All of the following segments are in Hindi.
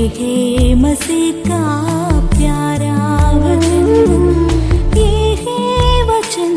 है मसीह का प्यारा वचन, ये है वचन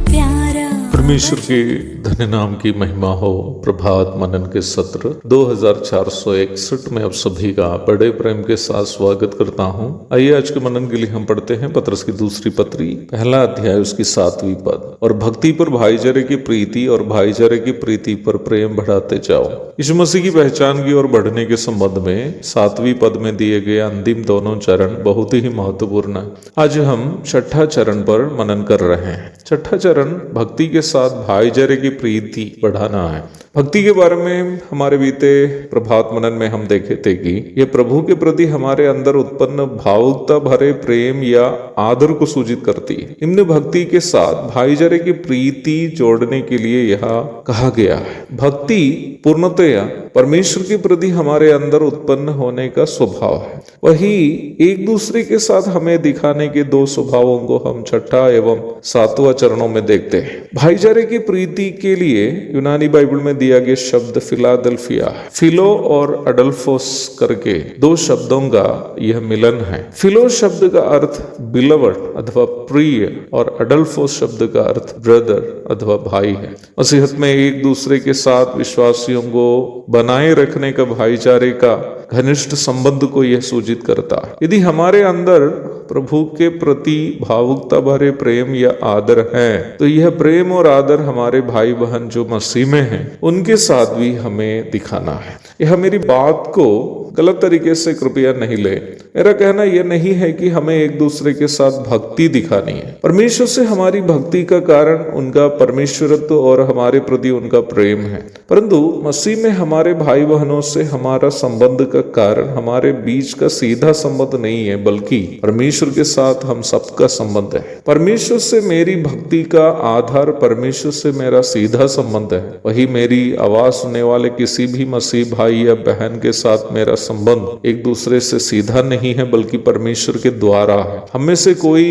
प्यारा। परमेश्वर के धन्य नाम की महिमा हो। प्रभात मनन के सत्र 2461 में आप सभी का बड़े प्रेम के साथ स्वागत करता हूं। आइए आज के मनन के लिए हम पढ़ते हैं पतरस की दूसरी पत्री, पहला अध्याय, उसकी 7वीं पद। और भक्ति पर भाईचारे की प्रीति और भाईचारे की प्रीति पर प्रेम बढ़ाते जाओ। यीशु मसीह की पहचान की ओर बढ़ने के संबंध में 7वीं पद में दिए गए अंतिम दोनों चरण बहुत ही महत्वपूर्ण है। आज हम छठा चरण पर मनन कर रहे हैं। छठा चरण भक्ति के साथ भाईचारे की प्रीति बढ़ाना है। भक्ति के बारे में हमारे बीते प्रभात मनन में हम देखे थे कि यह प्रभु के प्रति हमारे अंदर उत्पन्न भावुकता भरे प्रेम या आदर को सूचित करती है। निम्न भक्ति के साथ भाईचारे की प्रीति जोड़ने के लिए यह कहा गया है। भक्ति पूर्णतया परमेश्वर के प्रति हमारे अंदर उत्पन्न होने का स्वभाव है। वही एक दूसरे के साथ हमें दिखाने के दो स्वभावों को हम छठा एवं 7वां चरणों में देखते हैं। भाईचारे की प्रीति के लिए यूनानी बाइबल में दिया गया शब्द फिलाडेल्फिया, फिलो और अडल्फोस करके दो शब्दों का यह मिलन है। फिलो शब्द का अर्थ बिलवड अथवा प्रिय और अडल्फोस शब्द का अर्थ ब्रदर अथवा भाई है। मसीहत में एक दूसरे के साथ विश्वासियों को बनाए रखने का भाईचारे का घनिष्ठ संबंध को यह सूचित करता है। यदि हमारे अंदर प्रभु के प्रति भावुकता भरे प्रेम या आदर है तो यह प्रेम और आदर हमारे भाई बहन जो मसीह में हैं उनके साथ भी हमें दिखाना है। यह मेरी बात को गलत तरीके से कृपया नहीं ले। मेरा कहना यह नहीं है कि हमें एक दूसरे के साथ भक्ति दिखानी है। परमेश्वर से हमारी भक्ति का कारण उनका परमेश्वरत्व और हमारे प्रति उनका प्रेम है, परंतु मसीह में हमारे भाई बहनों से हमारा संबंध का कारण हमारे बीच का सीधा संबंध नहीं है, बल्कि परमेश्वर के साथ हम सबका संबंध है। परमेश्वर से मेरी भक्ति का आधार परमेश्वर से मेरा सीधा संबंध है। वही मेरी आवाज सुनने वाले किसी भी मसीह भाई या बहन के साथ मेरा संबंध एक दूसरे से सीधा नहीं है, बल्कि परमेश्वर के द्वारा है। हमें से कोई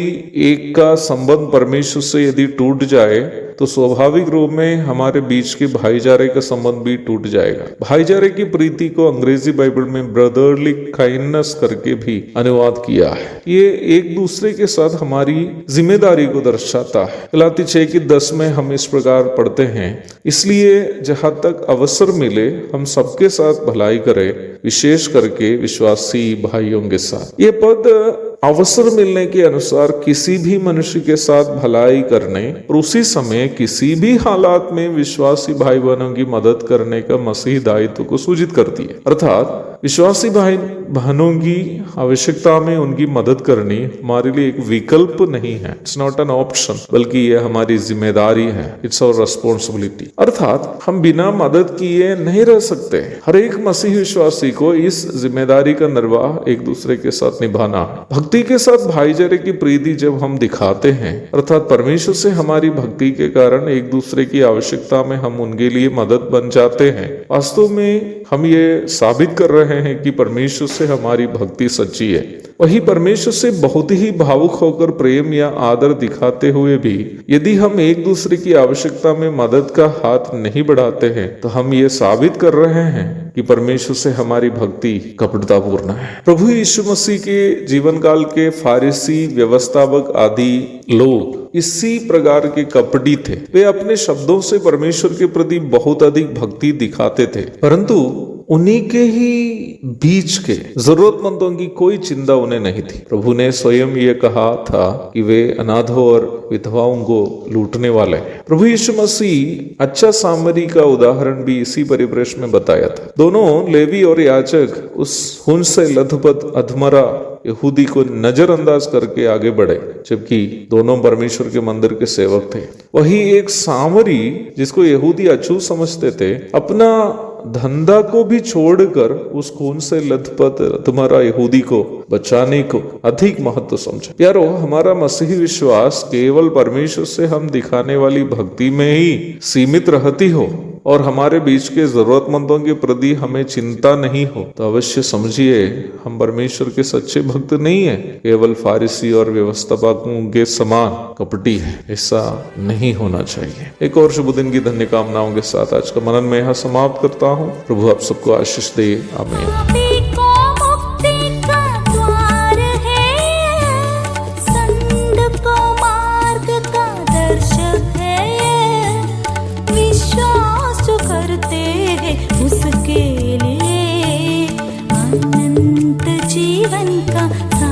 एक का संबंध परमेश्वर से यदि टूट जाए तो स्वाभाविक रूप में हमारे बीच के भाईचारे का संबंध भी टूट जाएगा। भाईचारे की प्रीति को अंग्रेजी बाइबल में ब्रदरली काइंडनेस करके भी अनुवाद किया है। ये एक दूसरे के साथ हमारी जिम्मेदारी को दर्शाता है। गलाती 6:10 में हम इस प्रकार पढ़ते हैं, इसलिए जहां तक अवसर मिले हम सबके साथ भलाई करें, विशेष करके विश्वासी भाइयों के साथ। ये पद अवसर मिलने के अनुसार किसी भी मनुष्य के साथ भलाई करने और उसी समय किसी भी हालात में विश्वासी भाई बहनों की मदद करने का मसीह दायित्व को सूचित करती है। अर्थात विश्वासी भाई बहनों की आवश्यकता में उनकी मदद करनी हमारे लिए एक विकल्प नहीं है, इट्स नॉट एन ऑप्शन, बल्कि यह हमारी जिम्मेदारी है, इट्स आवर रिस्पॉन्सिबिलिटी। अर्थात हम बिना मदद किए नहीं रह सकते। हर एक मसीह विश्वासी को इस जिम्मेदारी का निर्वाह एक दूसरे के साथ निभाना है। भक्ति के साथ भाईचारे की प्रीति जब हम दिखाते हैं, अर्थात परमेश्वर से हमारी भक्ति के कारण एक दूसरे की आवश्यकता में हम उनके लिए मदद बन जाते हैं, वास्तव में हम ये साबित कर रहे हैं कि परमेश्वर से हमारी भक्ति सच्ची है। वही परमेश्वर से बहुत ही भावुक होकर प्रेम या आदर दिखाते हुए भी यदि हम एक दूसरे की आवश्यकता में मदद का हाथ नहीं बढ़ाते हैं तो हम ये साबित कर रहे हैं कि परमेश्वर से हमारी भक्ति कपटतापूर्ण है। प्रभु यीशु मसीह के जीवन काल के फारिसी, व्यवस्थापक आदि लोग इसी प्रकार के कपटी थे। वे अपने शब्दों से परमेश्वर के प्रति बहुत अधिक भक्ति दिखाते थे, परंतु उन्हीं के ही बीच के जरूरतमंदों की कोई चिंता उन्हें नहीं थी। प्रभु ने स्वयं ये कहा था कि वे अनाथों और विधवाओं को लूटने वाले हैं। प्रभु यीशु मसीह अच्छा सामरी का उदाहरण भी इसी परिप्रेक्ष्य में बताया था। दोनों लेवी और याजक उस खून से लथपथ अधमरा यहूदी को नजरअंदाज करके आगे बढ़े, जबकि दोनों परमेश्वर के मंदिर के सेवक थे। वही एक सामरी जिसको यहूदी अछूत समझते थे, अपना धंधा को भी छोड़कर उस खून से लथपथ अधमरा यहूदी को बचाने को अधिक महत्व समझा। प्यारो, हमारा मसीही विश्वास केवल परमेश्वर से हम दिखाने वाली भक्ति में ही सीमित रहती हो और हमारे बीच के जरूरतमंदों के प्रति हमें चिंता नहीं हो तो अवश्य समझिए हम परमेश्वर के सच्चे भक्त नहीं है, केवल फारिसी और व्यवस्थापकों के समान कपटी है। ऐसा नहीं होना चाहिए। एक और शुभ दिन की धन्य कामनाओं के साथ आज का मनन में यहाँ समाप्त करता हूँ। प्रभु आप सबको आशीष दे। आमीन।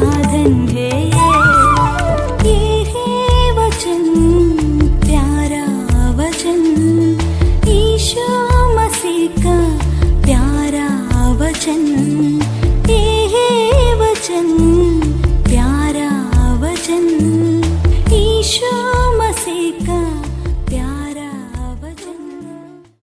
साधन है